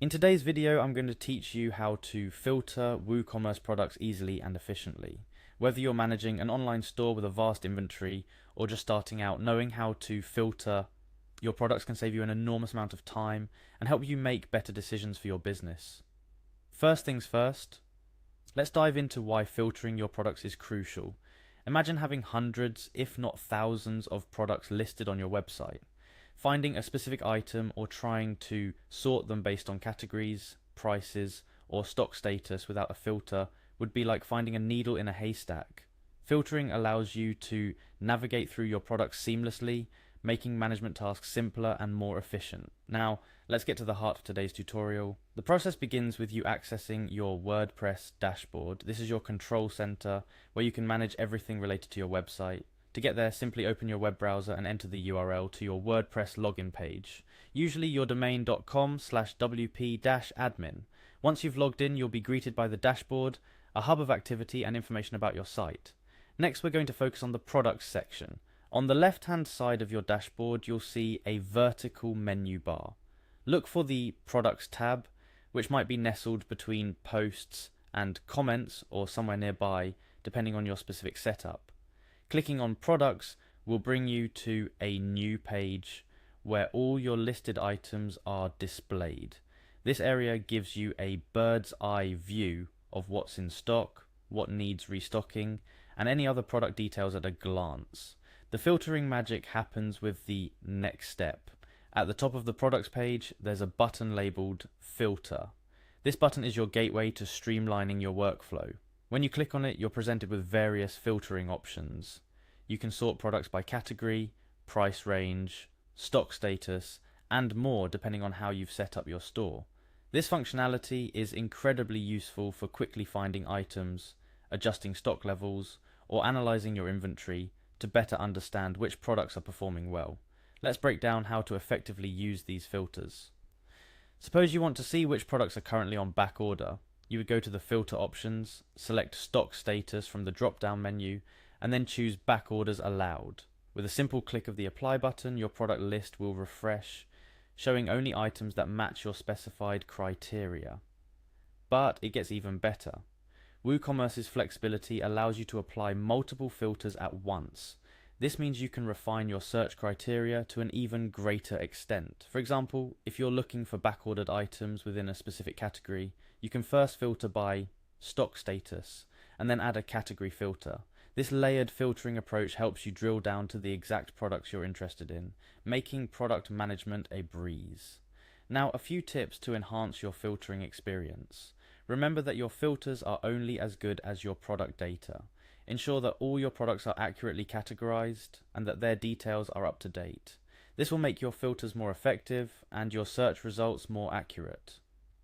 In today's video, I'm going to teach you how to filter WooCommerce products easily and efficiently. Whether you're managing an online store with a vast inventory or just starting out, knowing how to filter your products can save you an enormous amount of time and help you make better decisions for your business. First things first, let's dive into why filtering your products is crucial. Imagine having hundreds, if not thousands, of products listed on your website. Finding a specific item or trying to sort them based on categories, prices, or stock status without a filter would be like finding a needle in a haystack. Filtering allows you to navigate through your products seamlessly, making management tasks simpler and more efficient. Now, let's get to the heart of today's tutorial. The process begins with you accessing your WordPress dashboard. This is your control center where you can manage everything related to your website. To get there, simply open your web browser and enter the URL to your WordPress login page, usually your domain.com/wp-admin. Once you've logged in, you'll be greeted by the dashboard, a hub of activity and information about your site. Next, we're going to focus on the products section. On the left-hand side of your dashboard, you'll see a vertical menu bar. Look for the Products tab, which might be nestled between Posts and Comments or somewhere nearby, depending on your specific setup. Clicking on Products will bring you to a new page where all your listed items are displayed. This area gives you a bird's eye view of what's in stock, what needs restocking, and any other product details at a glance. The filtering magic happens with the next step. At the top of the products page, there's a button labeled Filter. This button is your gateway to streamlining your workflow. When you click on it, you're presented with various filtering options. You can sort products by category, price range, stock status, and more depending on how you've set up your store. This functionality is incredibly useful for quickly finding items, adjusting stock levels, or analyzing your inventory to better understand which products are performing well. Let's break down how to effectively use these filters. Suppose you want to see which products are currently on back order. You would go to the filter options, select stock status from the drop-down menu, and then choose back orders allowed. With a simple click of the apply button, your product list will refresh, showing only items that match your specified criteria. But it gets even better. WooCommerce's flexibility allows you to apply multiple filters at once. This means you can refine your search criteria to an even greater extent. For example, if you're looking for backordered items within a specific category, you can first filter by stock status and then add a category filter. This layered filtering approach helps you drill down to the exact products you're interested in, making product management a breeze. Now, a few tips to enhance your filtering experience. Remember that your filters are only as good as your product data. Ensure that all your products are accurately categorized and that their details are up to date. This will make your filters more effective and your search results more accurate.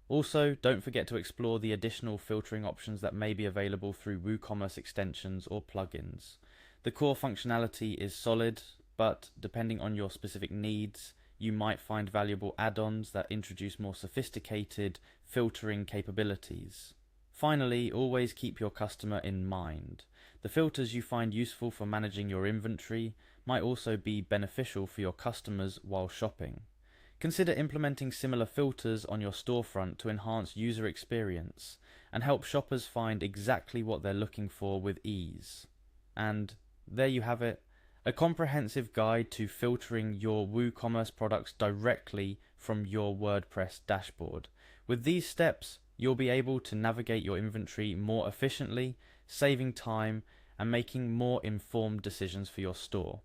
Also, don't forget to explore the additional filtering options that may be available through WooCommerce extensions or plugins. The core functionality is solid, but depending on your specific needs, you might find valuable add-ons that introduce more sophisticated filtering capabilities. Finally, always keep your customer in mind. The filters you find useful for managing your inventory might also be beneficial for your customers while shopping. Consider implementing similar filters on your storefront to enhance user experience and help shoppers find exactly what they're looking for with ease. And there you have it, a comprehensive guide to filtering your WooCommerce products directly from your WordPress dashboard. With these steps, you'll be able to navigate your inventory more efficiently, saving time and making more informed decisions for your store.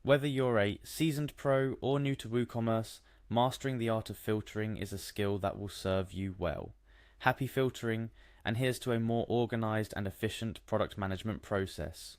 Whether you're a seasoned pro or new to WooCommerce, mastering the art of filtering is a skill that will serve you well. Happy filtering, and here's to a more organized and efficient product management process.